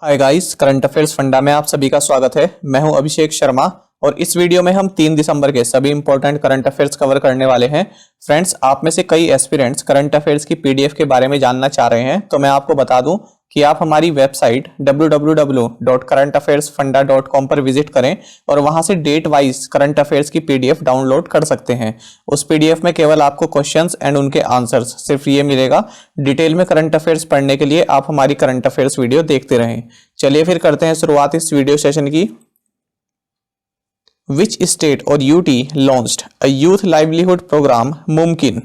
Hi guys, current affairs funda में आप सभी का स्वागत है। मैं हूं अभिषेक शर्मा और इस वीडियो में हम 3 दिसंबर के सभी इंपॉर्टेंट करंट अफेयर्स कवर करने वाले हैं। फ्रेंड्स, आप में से कई एस्पिरेंट्स करंट अफेयर्स की पीडीएफ के बारे में जानना चाह रहे हैं, तो मैं आपको बता दूं कि आप हमारी वेबसाइट www.currentaffairsfunda.com पर विजिट करें और वहां से डेट वाइज करंट अफेयर्स की पीडीएफ डाउनलोड कर सकते हैं। उस पीडीएफ में केवल आपको क्वेश्चंस एंड उनके आंसर्स सिर्फ ये मिलेगा। डिटेल में करंट अफेयर्स पढ़ने के लिए आप हमारी करंट अफेयर्स वीडियो देखते रहें। चलिए फिर करते हैं शुरुआत इस वीडियो सेशन की। Which state or UT launched a youth livelihood program मुमकिन?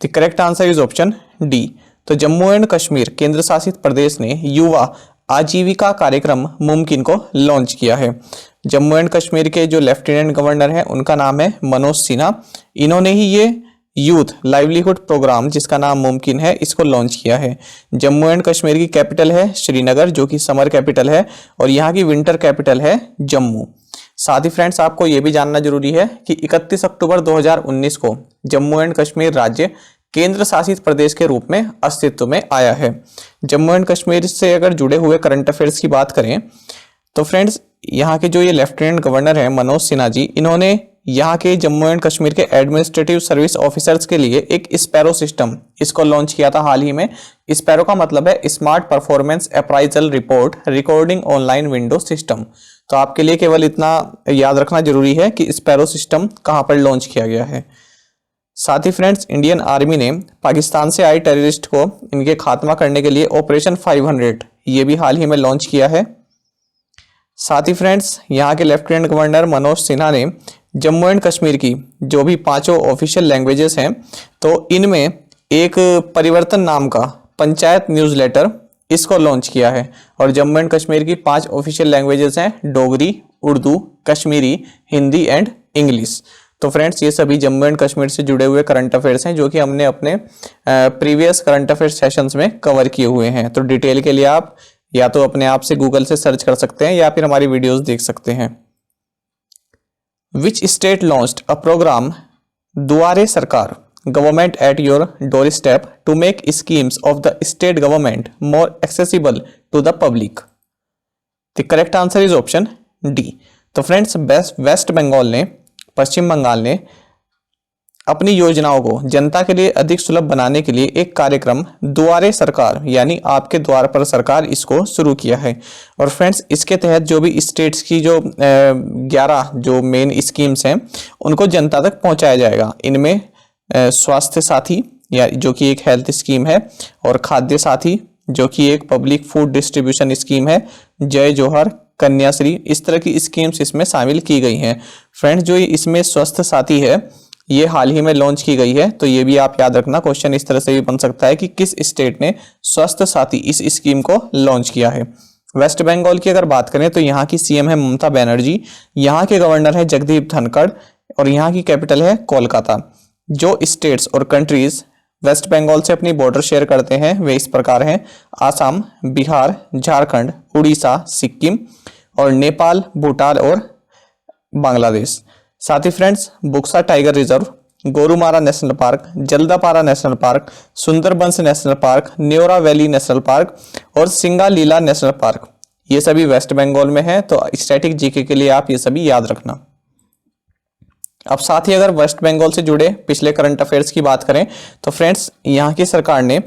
The correct answer is option D। तो जम्मू एंड कश्मीर केंद्र शासित प्रदेश ने युवा आजीविका कार्यक्रम मुमकिन को लॉन्च किया है। जम्मू एंड कश्मीर के जो लेफ्टिनेंट गवर्नर हैं उनका नाम है मनोज सिन्हा। इन्होंने ही ये यूथ लाइवलीहुड प्रोग्राम जिसका नाम मुमकिन है इसको लॉन्च किया है। जम्मू एंड कश्मीर की कैपिटल है श्रीनगर, जो कि समर कैपिटल है, और यहाँ की विंटर कैपिटल है जम्मू। साथ ही फ्रेंड्स, आपको यह भी जानना जरूरी है कि 31 अक्टूबर 2019 को जम्मू एंड कश्मीर राज्य केंद्र शासित प्रदेश के रूप में अस्तित्व में आया है। जम्मू एंड कश्मीर से अगर जुड़े हुए करंट अफेयर्स की बात करें तो फ्रेंड्स, यहाँ के जो ये लेफ्टिनेंट गवर्नर है मनोज सिन्हा जी, इन्होंने यहाँ के जम्मू एंड कश्मीर के एडमिनिस्ट्रेटिव सर्विस ऑफिसर्स के लिए एक स्पैरो सिस्टम इसको लॉन्च किया था हाल ही में। स्पैरो का मतलब है smart performance appraisal report recording online window system. तो आपके लिए केवल इतना याद रखना जरूरी है कि स्पैरो सिस्टम कहां पर लॉन्च किया गया है। साथ ही फ्रेंड्स, इंडियन आर्मी ने पाकिस्तान से आए टेररिस्ट को इनके खात्मा करने के लिए ऑपरेशन 500 ये भी हाल ही में लॉन्च किया है। साथ ही फ्रेंड्स, यहाँ के लेफ्टिनेंट गवर्नर मनोज सिन्हा ने जम्मू एंड कश्मीर की जो भी 5 ऑफिशियल लैंग्वेजेस हैं, तो इनमें एक परिवर्तन नाम का पंचायत न्यूज़लेटर इसको लॉन्च किया है। और जम्मू एंड कश्मीर की 5 ऑफिशियल लैंग्वेजेस हैं डोगरी, उर्दू, कश्मीरी, हिंदी एंड इंग्लिश। तो फ्रेंड्स, ये सभी जम्मू एंड कश्मीर से जुड़े हुए करंट अफेयर्स हैं जो कि हमने अपने प्रीवियस करंट अफेयर्स सेशंस में कवर किए हुए हैं। तो डिटेल के लिए आप या तो अपने आप से गूगल से सर्च कर सकते हैं या फिर हमारी वीडियोस देख सकते हैं। Which state launched a programme Duare Sarkar government at your door step to make schemes of the state government more accessible to the public? The correct answer is option D. तो फ्रेंड्स, वेस्ट बंगाल ने, पश्चिम बंगाल ने अपनी योजनाओं को जनता के लिए अधिक सुलभ बनाने के लिए एक कार्यक्रम दुआरे सरकार यानी आपके द्वार पर सरकार इसको शुरू किया है। और फ्रेंड्स, इसके तहत जो भी स्टेट्स की जो 11 जो मेन स्कीम्स हैं उनको जनता तक पहुंचाया जाएगा। इनमें स्वास्थ्य साथी या जो कि एक हेल्थ स्कीम है, और खाद्य साथी जो कि एक पब्लिक फूड डिस्ट्रीब्यूशन स्कीम है, जय जोहर, कन्याश्री, इस तरह की स्कीम्स इसमें शामिल की गई हैं। फ्रेंड्स, जो इसमें स्वास्थ्य साथी है ये हाल ही में लॉन्च की गई है, तो ये भी आप याद रखना। क्वेश्चन इस तरह से भी बन सकता है कि किस स्टेट ने स्वास्थ्य साथी इस स्कीम को लॉन्च किया है। वेस्ट बंगाल की अगर बात करें तो यहाँ की सीएम है ममता बनर्जी, यहाँ के गवर्नर है जगदीप धनखड़, और यहाँ की कैपिटल है कोलकाता। जो स्टेट्स और कंट्रीज वेस्ट बंगाल से अपनी बॉर्डर शेयर करते हैं वे इस प्रकार हैं: आसाम, बिहार, झारखंड, उड़ीसा, सिक्किम, और नेपाल, भूटान और बांग्लादेश। साथ ही friends, Buxa tiger reserve, Gorumara national park, Jaldapara national park, Sundarbans national park, Neora valley national park और सिंगालीला नेशनल पार्क, ये सभी वेस्ट बंगाल में है। तो स्टैटिक जीके के लिए आप ये सभी याद रखना। अब साथ ही अगर वेस्ट बंगाल से जुड़े पिछले करंट अफेयर्स की बात करें तो फ्रेंड्स, यहाँ की सरकार ने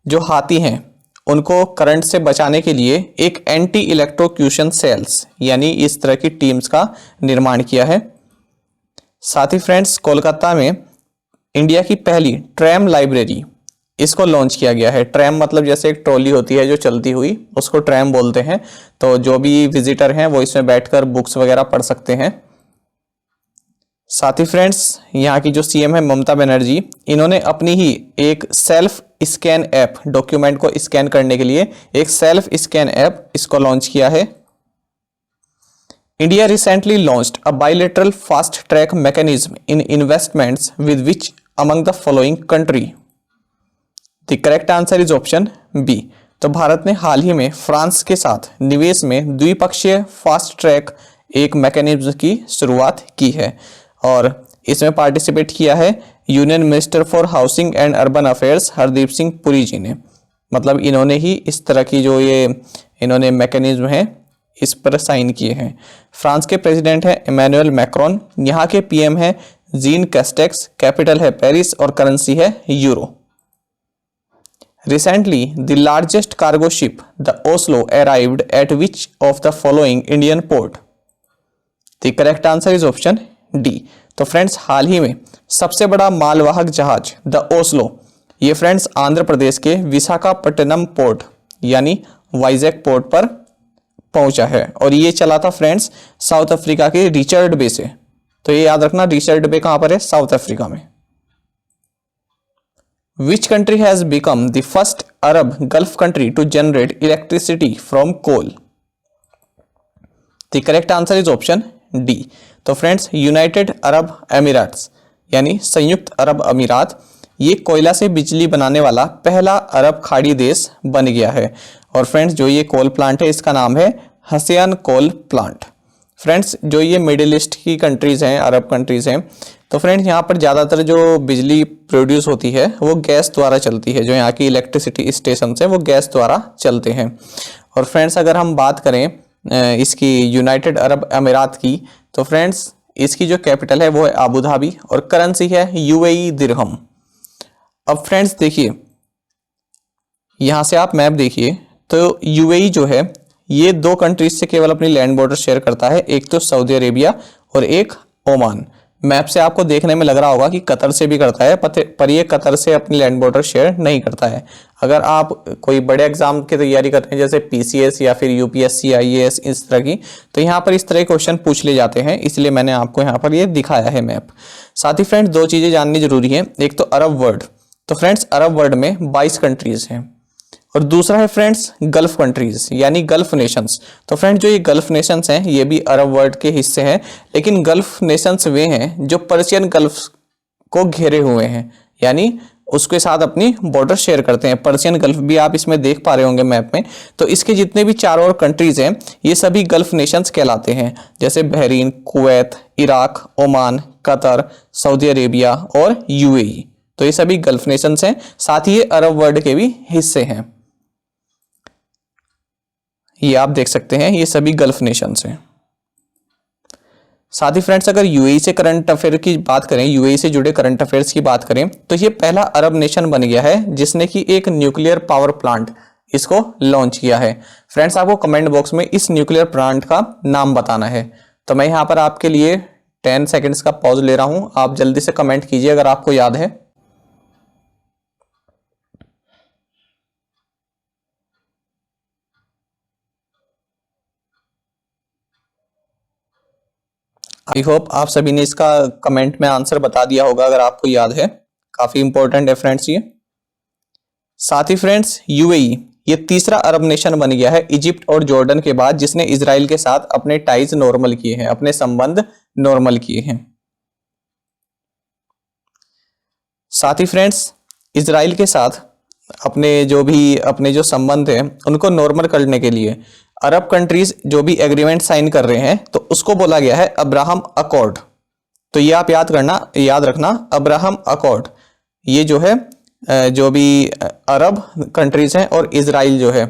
जो हाथी हैं उनको करंट से बचाने के लिए एक एंटी इलेक्ट्रोक्यूशन सेल्स यानी इस तरह की टीम्स का निर्माण किया है। साथ ही फ्रेंड्स, कोलकाता में इंडिया की पहली ट्रैम लाइब्रेरी इसको लॉन्च किया गया है। ट्रैम मतलब जैसे एक ट्रॉली होती है जो चलती हुई, उसको ट्रैम बोलते हैं। तो जो भी विजिटर हैं वो इसमें बैठकर बुक्स वगैरह पढ़ सकते हैं। साथ ही फ्रेंड्स, यहाँ की जो सीएम है ममता बनर्जी, इन्होंने अपनी ही एक सेल्फ स्कैन ऐप, डॉक्यूमेंट को स्कैन करने के लिए एक सेल्फ स्कैन ऐप इसको लॉन्च किया है। India recently launched a bilateral fast track mechanism in investments with which among the following country? The correct answer is option B। तो भारत ने हाल ही में फ्रांस के साथ निवेश में द्विपक्षीय फास्ट ट्रैक एक मैकेनिज्म की शुरुआत की है, और इसमें पार्टिसिपेट किया है union minister for housing and urban affairs Hardeep Singh Puri ji ने। मतलब इन्होंने ही इस तरह की जो ये इन्होंने मैकेनिज्म है इस पर साइन किए हैं। फ्रांस के प्रेसिडेंट है इमैनुअल मैक्रोन, यहाँ के पीएम है जीन कैस्टेक्स, कैपिटल है पेरिस और करेंसी है euro. Recently, the largest cargo ship, the Oslo, arrived at which of the following Indian port? The correct answer is option D. तो friends हाल ही में सबसे बड़ा मालवाहक जहाज द ओस्लो, ये फ्रेंड्स आंध्र प्रदेश के विशाखापट्टनम पोर्ट यानी वाइजैक पोर्ट पर पहुंचा है और ये चला था फ्रेंड्स साउथ अफ्रीका के रिचर्ड बे से। तो ये याद रखना, रिचर्ड बे कहां पर है? साउथ अफ्रीका में। Which country has become the first Arab Gulf country to generate electricity from coal? The correct answer is option D. तो फ्रेंड्स यूनाइटेड अरब अमीरात्स यानी संयुक्त अरब अमीरात ये कोयला से बिजली बनाने वाला पहला अरब खाड़ी देश बन गया है। और फ्रेंड्स जो ये कोल प्लांट है इसका नाम है हसैन कोल प्लांट। फ्रेंड्स जो ये मिडिल ईस्ट की कंट्रीज हैं, अरब कंट्रीज हैं, तो फ्रेंड्स यहाँ पर ज़्यादातर जो बिजली प्रोड्यूस होती है वो गैस द्वारा चलती है। जो यहाँ की इलेक्ट्रिसिटी स्टेशन है वो गैस द्वारा चलते हैं। और फ्रेंड्स अगर हम बात करें इसकी यूनाइटेड अरब अमीरात की, तो फ्रेंड्स इसकी जो कैपिटल है वो है आबू धाबी और करेंसी है यूएई दिरहम। अब फ्रेंड्स देखिए, यहाँ से आप मैप देखिए तो यूएई जो है ये दो कंट्रीज से केवल अपनी लैंड बॉर्डर शेयर करता है, एक तो सऊदी अरेबिया और एक ओमान। मैप से आपको देखने में लग रहा होगा कि कतर से भी करता है, पर ये कतर से अपनी लैंड बॉर्डर शेयर नहीं करता है। अगर आप कोई बड़े एग्जाम की तैयारी करते हैं जैसे पीसीएस या फिर यूपीएससी, आईएएस इस तरह की, तो यहाँ पर इस तरह के क्वेश्चन पूछ ले जाते हैं, इसलिए मैंने आपको यहाँ पर ये दिखाया है मैप। साथ ही फ्रेंड्स दो चीजें जाननी जरूरी है, एक तो अरब वर्ल्ड, तो फ्रेंड्स अरब वर्ल्ड में 22 कंट्रीज हैं और दूसरा है फ्रेंड्स गल्फ कंट्रीज यानी गल्फ नेशंस। तो फ्रेंड्स जो ये गल्फ नेशंस हैं ये भी अरब वर्ल्ड के हिस्से हैं, लेकिन गल्फ नेशंस वे हैं जो पर्शियन गल्फ को घेरे हुए हैं, यानी उसके साथ अपनी बॉर्डर शेयर करते हैं। पर्शियन गल्फ भी आप इसमें देख पा रहे होंगे मैप में। तो इसके जितने भी चारों और कंट्रीज हैं ये सभी गल्फ नेशंस कहलाते हैं, जैसे Bahrain, Kuwait, Iraq, Oman, Qatar, Saudi Arabia और यूएई। तो ये सभी गल्फ नेशंस हैं, साथ ही ये अरब वर्ल्ड के भी हिस्से हैं। ये आप देख सकते हैं ये सभी गल्फ नेशंस हैं। साथ ही फ्रेंड्स अगर यूएई से करंट अफेयर की बात करें, यूएई से जुड़े करंट अफेयर्स की बात करें, तो ये पहला अरब नेशन बन गया है जिसने कि एक न्यूक्लियर पावर प्लांट इसको लॉन्च किया है। फ्रेंड्स आपको कमेंट बॉक्स में इस न्यूक्लियर प्लांट का नाम बताना है। तो मैं यहाँ पर आपके लिए 10 सेकेंड्स का पॉज ले रहा हूं, आप जल्दी से कमेंट कीजिए अगर आपको याद है। आई होप आप सभी ने इसका कमेंट में आंसर बता दिया होगा अगर आपको याद है, काफी इंपॉर्टेंट है फ्रेंड्स ये। साथ ही फ्रेंड्स यूएई ये तीसरा अरब नेशन बन गया है इजिप्ट और जॉर्डन के बाद जिसने इजराइल के साथ अपने टाइज नॉर्मल किए हैं, अपने संबंध नॉर्मल किए हैं। साथ ही फ्रेंड्स इजराइल के साथ अपने जो संबंध है उनको नॉर्मल करने के लिए अरब कंट्रीज जो भी एग्रीमेंट साइन कर रहे हैं तो उसको बोला गया है अब्राहम अकॉर्ड। तो ये आप याद रखना अब्राहम अकॉर्ड, ये जो है जो भी अरब कंट्रीज हैं और इजराइल जो है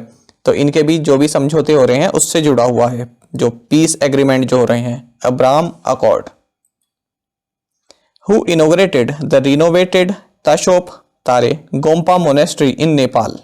तो इनके बीच जो भी समझौते हो रहे हैं उससे जुड़ा हुआ है, जो पीस एग्रीमेंट जो हो रहे हैं, Abraham accord. Who inaugurated the renovated Tashop Tare Gompa monastery in Nepal?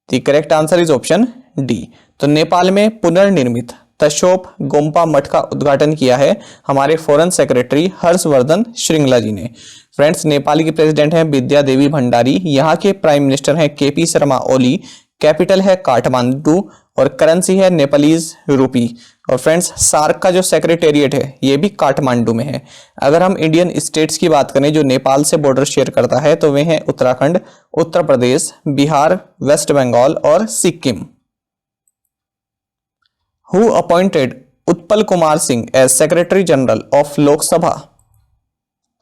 The correct answer is option D. तो नेपाल में पुनर्निर्मित तशोप गोम्पा मठ का उद्घाटन किया है हमारे फॉरेन सेक्रेटरी हर्षवर्धन श्रृंगला जी ने। फ्रेंड्स नेपाल की प्रेसिडेंट हैं विद्या देवी भंडारी, यहाँ के प्राइम मिनिस्टर हैं केपी शर्मा ओली, कैपिटल है काठमांडू और करेंसी है नेपालीज रूपी। और फ्रेंड्स सार्क का जो सेक्रेटेरिएट है ये भी काठमांडू में है। अगर हम इंडियन स्टेट्स की बात करें जो नेपाल से बॉर्डर शेयर करता है तो वे हैं उत्तराखंड, उत्तर प्रदेश, बिहार, वेस्ट बंगाल और Sikkim. Who appointed Utpal Kumar Singh as Secretary General of लोक सभा?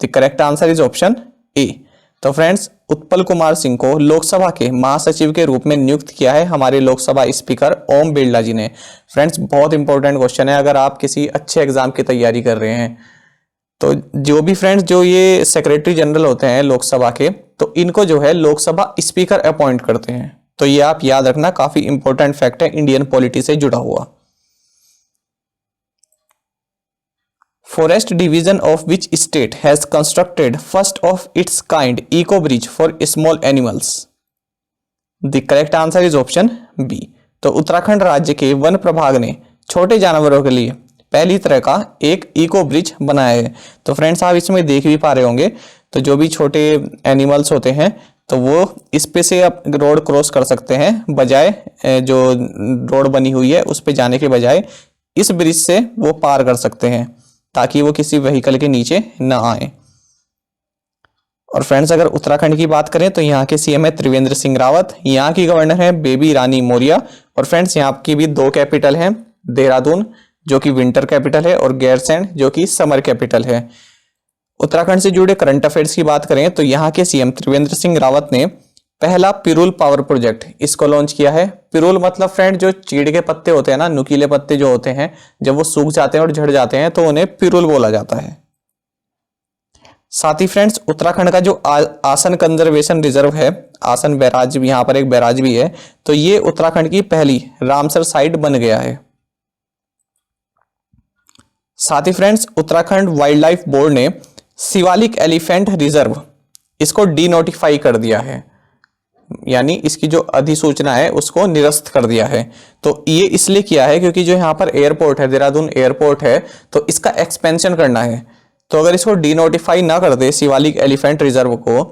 The correct answer is option A. तो फ्रेंड्स उत्पल कुमार सिंह को लोकसभा के महासचिव के रूप में नियुक्त किया है हमारे लोकसभा स्पीकर ओम बिरला जी ने। फ्रेंड्स बहुत इंपॉर्टेंट क्वेश्चन है अगर आप किसी अच्छे एग्जाम की तैयारी कर रहे हैं। तो जो भी फ्रेंड्स जो ये सेक्रेटरी जनरल होते हैं लोकसभा के, तो इनको जो है लोकसभा स्पीकर अपॉइंट करते हैं। तो ये आप याद रखना, काफी इंपॉर्टेंट फैक्ट है इंडियन पॉलिटी से जुड़ा हुआ। Forest division of which state has constructed first of its kind eco bridge for small animals? The correct answer is option B. तो उत्तराखंड राज्य के वन प्रभाग ने छोटे जानवरों के लिए पहली तरह का एक इको ब्रिज बनाया है। तो फ्रेंड्स आप इसमें देख भी पा रहे होंगे, तो जो भी छोटे एनिमल्स होते हैं तो वो इस पे से अब रोड क्रॉस कर सकते हैं, बजाय जो रोड बनी हुई है उस पे जाने के बजाय इस ब्रिज से वो पार कर सकते हैं, ताकि वो किसी व्हीकल के नीचे न आए। और फ्रेंड्स अगर उत्तराखंड की बात करें तो यहाँ के सीएम है त्रिवेंद्र सिंह रावत, यहाँ की गवर्नर है बेबी रानी मौर्य। और फ्रेंड्स यहाँ की भी दो कैपिटल हैं, देहरादून जो कि विंटर कैपिटल है और गैरसैंण जो कि समर कैपिटल है। उत्तराखंड से जुड़े करंट अफेयर्स की बात करें तो यहाँ के सीएम त्रिवेंद्र सिंह रावत ने पहला पिरूल पावर प्रोजेक्ट इसको लॉन्च किया है। पिरूल मतलब फ्रेंड जो चीड़ के पत्ते होते हैं ना, नुकीले पत्ते जो होते हैं, जब वो सूख जाते हैं और झड़ जाते हैं तो उन्हें पिरूल बोला जाता है। साथ ही फ्रेंड्स उत्तराखंड का जो आसन कंजर्वेशन रिजर्व है, आसन बैराज, यहाँ पर एक बैराज भी है, तो ये उत्तराखंड की पहली रामसर साइट बन गया है। साथ ही friends Uttarakhand wildlife board ने शिवालिक एलिफेंट रिजर्व इसको डीनोटिफाई कर दिया है, यानी इसकी जो अधिसूचना है उसको निरस्त कर दिया है। तो ये इसलिए किया है क्योंकि जो यहाँ पर एयरपोर्ट है, देहरादून एयरपोर्ट है, तो इसका एक्सपेंशन करना है। तो अगर इसको डीनोटिफाई ना कर दे शिवालिक एलिफेंट रिजर्व को,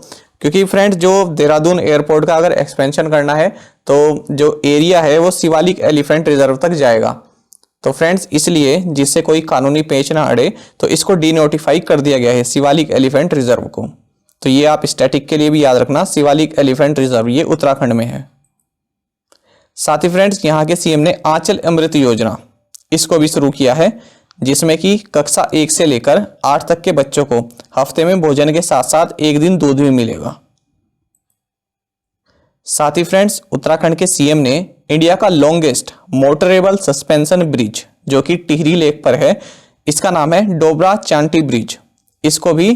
क्योंकि फ्रेंड्स जो देहरादून एयरपोर्ट का अगर एक्सपेंशन करना है तो जो एरिया है वो शिवालिक एलिफेंट रिजर्व तक जाएगा। तो फ्रेंड्स इसलिए जिससे कोई कानूनी पेच ना अड़े तो इसको डीनोटिफाई कर दिया गया है शिवालिक एलिफेंट रिजर्व को। तो ये आप स्टैटिक के लिए भी याद रखना, शिवालिक एलिफेंट रिजर्व ये उत्तराखंड में है। साथ ही फ्रेंड्स यहाँ के सीएम ने आंचल अमृत योजना इसको भी शुरू किया है, जिसमें कि कक्षा 1 से लेकर 8 तक के बच्चों को हफ्ते में भोजन के साथ साथ एक दिन दूध भी मिलेगा। साथ ही फ्रेंड्स उत्तराखंड के सीएम ने इंडिया का लॉन्गेस्ट मोटरेबल सस्पेंशन ब्रिज जो कि टिहरी लेक पर है, इसका नाम है डोबरा चांटी ब्रिज, इसको भी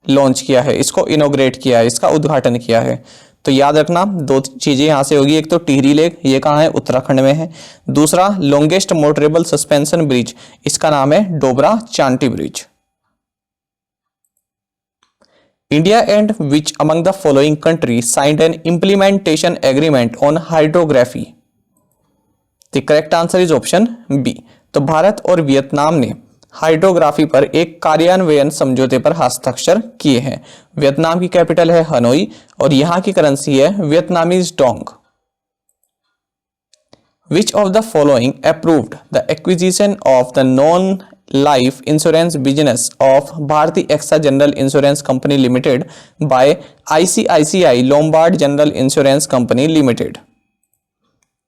लॉन्च किया है, इसको इनोग्रेट किया है, इसका उद्घाटन किया है। तो याद रखना दो चीजें यहां से होगी, एक तो टिहरी लेक, ये कहाँ है, उत्तराखंड में है। दूसरा लॉन्गेस्ट मोटरेबल सस्पेंशन ब्रिज, इसका नाम है डोबरा चांटी bridge. India and which among the following countries signed an implementation agreement on hydrography? The correct answer is option B. तो भारत और वियतनाम ने हाइड्रोग्राफी पर एक कार्यान्वयन समझौते पर हस्ताक्षर किए हैं। वियतनाम की कैपिटल है हनोई और यहाँ की करेंसी है Vietnamese Dong. Which of the following approved the acquisition of the non-life insurance business of Bharti AXA General Insurance Company Limited by ICICI Lombard General Insurance Company Limited?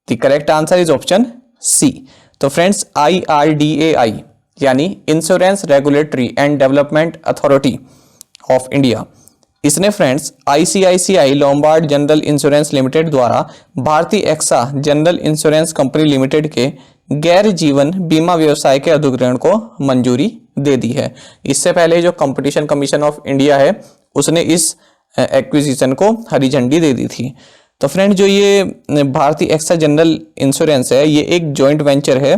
The correct answer is option C. तो friends IRDAI यानी insurance regulatory and development authority of India, इसने friends ICICI Lombard general insurance limited द्वारा भारतीय Axa general insurance company limited के गैर जीवन बीमा व्यवसाय के अधिग्रहण को मंजूरी दे दी है। इससे पहले जो कंपटीशन कमीशन ऑफ इंडिया है उसने इस एक्विजिशन को हरी झंडी दे दी थी। तो फ्रेंड जो ये भारतीय एक्सा जनरल इंश्योरेंस है ये एक जॉइंट वेंचर है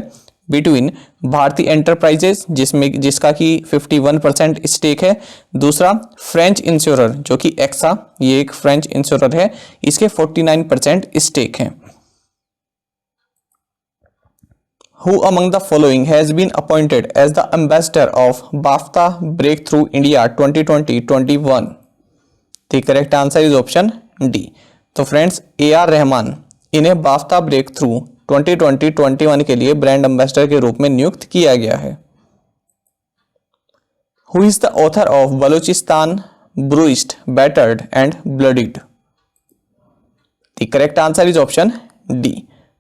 बिटवीन भारतीय एंटरप्राइजेस जिसका कि 51% स्टेक है। दूसरा फ्रेंच इंश्योरर जो कि एक्सा, ये एक फ्रेंच इंश्योरर है, इसके 49% स्टेक है। Who among the following has been appointed as the ambassador of BAFTA Breakthrough India 2020-21? The correct answer is option D. तो फ्रेंड्स AR रहमान इन्हें बाफ्ता ब्रेक थ्रू 2020-21 के लिए ब्रांड एम्बेसडर के रूप में नियुक्त किया गया है। Who is the author of Balochistan bruised, battered and bloodied? The correct answer is option D.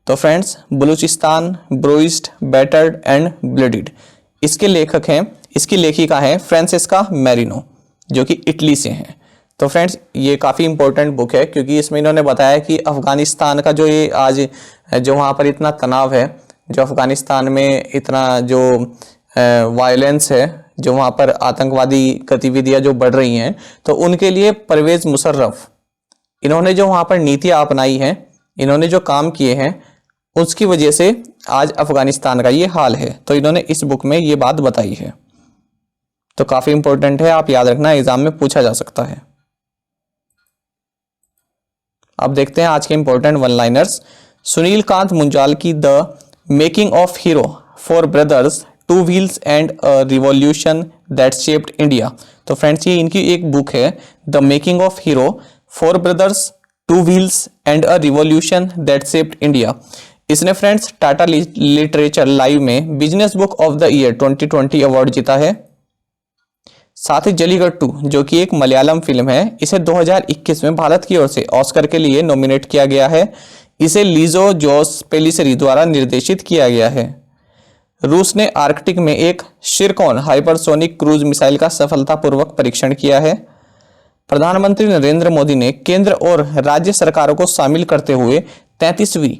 तो friends Balochistan bruised, battered and bloodied इसके लेखक हैं, इसकी लेखिका है फ्रांसेस्का मैरिनो जो कि इटली से हैं। तो फ्रेंड्स ये काफ़ी इंपॉर्टेंट बुक है क्योंकि इसमें इन्होंने बताया कि अफ़गानिस्तान का जो ये आज जो वहाँ पर इतना तनाव है, जो अफ़गानिस्तान में इतना जो वायलेंस है, जो वहाँ पर आतंकवादी गतिविधियाँ जो बढ़ रही हैं, तो उनके लिए परवेज़ मुशर्रफ इन्होंने जो वहां पर नीतियां अपनाई हैं, इन्होंने जो काम किए हैं, उसकी वजह से आज अफगानिस्तान का ये हाल है। तो इन्होंने इस बुक में ये बात बताई है। तो काफी इंपॉर्टेंट है, आप याद रखना, एग्जाम में पूछा जा सकता है। अब देखते हैं आज के important one liners. Sunil Kant Munjal की the making of Hero, four brothers, two wheels and a revolution that shaped India. तो फ्रेंड्स ये इनकी एक बुक है, the making of Hero, four brothers, two wheels and a revolution that shaped India. इसने friends Tata literature live में business book of the year 2020 award जीता है। साथ ही जलीकट्टू जो कि एक मलयालम फिल्म है, इसे 2021 में भारत की ओर से ऑस्कर के लिए नॉमिनेट किया गया है। इसे लिजो जोस पेलिसरी द्वारा निर्देशित किया गया है। रूस ने आर्कटिक में एक शिरकॉन हाइपरसोनिक क्रूज मिसाइल का सफलतापूर्वक परीक्षण किया है। प्रधानमंत्री नरेंद्र मोदी ने केंद्र और राज्य सरकारों को शामिल करते हुए 33वीं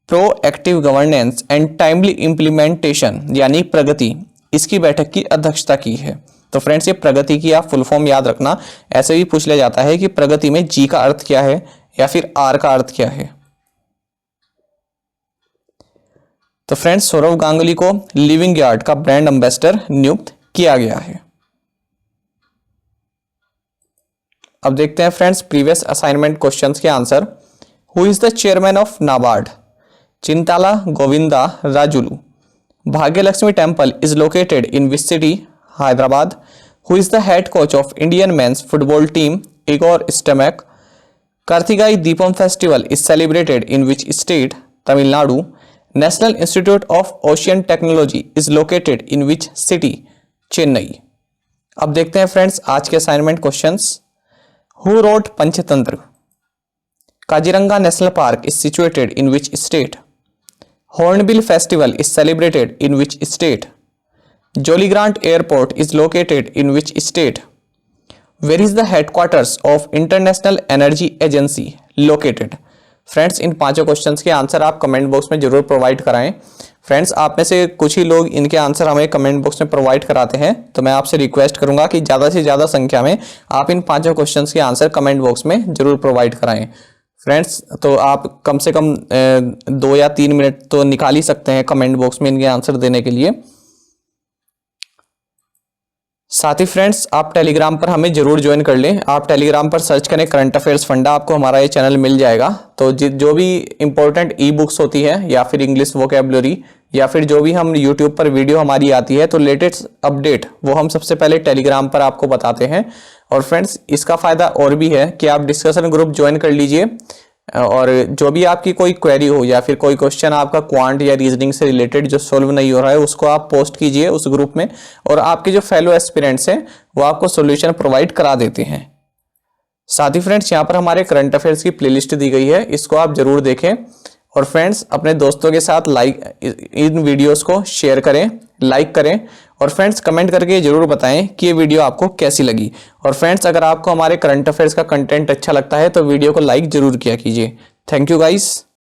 proactive governance and timely implementation यानी प्रगति, इसकी बैठक की अध्यक्षता की है। तो फ्रेंड्स ये प्रगति की आप फुल फॉर्म याद रखना, ऐसे भी पूछ लिया जाता है कि प्रगति में जी का अर्थ क्या है या फिर आर का अर्थ क्या है। तो फ्रेंड्स सौरव गांगुली को लिविंग यार्ड का ब्रांड एम्बेसडर नियुक्त किया गया है। अब देखते हैं फ्रेंड्स प्रीवियस असाइनमेंट क्वेश्चंस के answer. Who is the chairman of NABARD? Chintala Govinda Rajulu. Bhagyalakshmi temple is located in which city? Hyderabad. Who is the head coach of Indian men's football team? Igor Stimac. Karthikai Deepam festival is celebrated in which state? Tamil Nadu. National institute of ocean technology is located in which city? Chennai. अब देखते हैं friends आज के assignment questions. Who wrote Panchatantra? Kaziranga national park is situated in which state? Hornbill festival is celebrated in which state? Jolly Grant airport is located in which state? Where is the headquarters of international energy agency located? Friends इन पांचों questions के answer आप comment box में जरूर provide कराएं। Friends आप में से कुछ ही लोग इनके आंसर हमें कमेंट बॉक्स में प्रोवाइड कराते हैं, तो मैं आपसे रिक्वेस्ट करूंगा कि ज़्यादा से ज़्यादा संख्या में आप इन पांचों क्वेश्चंस के आंसर कमेंट बॉक्स में जरूर प्रोवाइड कराएं। फ्रेंड्स तो आप कम से कम 2 या 3 मिनट तो निकाल ही सकते हैं कमेंट बॉक्स में इनके आंसर देने के लिए। साथ ही फ्रेंड्स आप टेलीग्राम पर हमें जरूर ज्वाइन कर लें। आप टेलीग्राम पर सर्च करें करंट अफेयर्स फंडा, आपको हमारा ये चैनल मिल जाएगा। तो जो भी इंपॉर्टेंट ई बुक्स होती है या फिर इंग्लिश वोकेबलरी या फिर जो भी हम यूट्यूब पर वीडियो हमारी आती है, तो लेटेस्ट अपडेट वो हम सबसे पहले टेलीग्राम पर आपको बताते हैं। और फ्रेंड्स इसका फायदा और भी है कि आप डिस्कशन ग्रुप ज्वाइन कर लीजिए, और जो भी आपकी कोई क्वेरी हो या फिर कोई क्वेश्चन आपका क्वांट या रीजनिंग से रिलेटेड जो सोल्व नहीं हो रहा है, उसको आप पोस्ट कीजिए उस ग्रुप में, और आपके जो फेलो एस्पिरेंट्स हैं वो आपको सॉल्यूशन प्रोवाइड करा देते हैं। साथ ही फ्रेंड्स यहाँ पर हमारे करंट अफेयर्स की प्लेलिस्ट दी गई है, इसको आप जरूर देखें। और फ्रेंड्स अपने दोस्तों के साथ इन वीडियोस को शेयर करें, लाइक करें, और फ्रेंड्स कमेंट करके जरूर बताएं कि ये वीडियो आपको कैसी लगी। और फ्रेंड्स अगर आपको हमारे करंट अफेयर्स का कंटेंट अच्छा लगता है तो वीडियो को लाइक जरूर किया कीजिए। Thank you guys.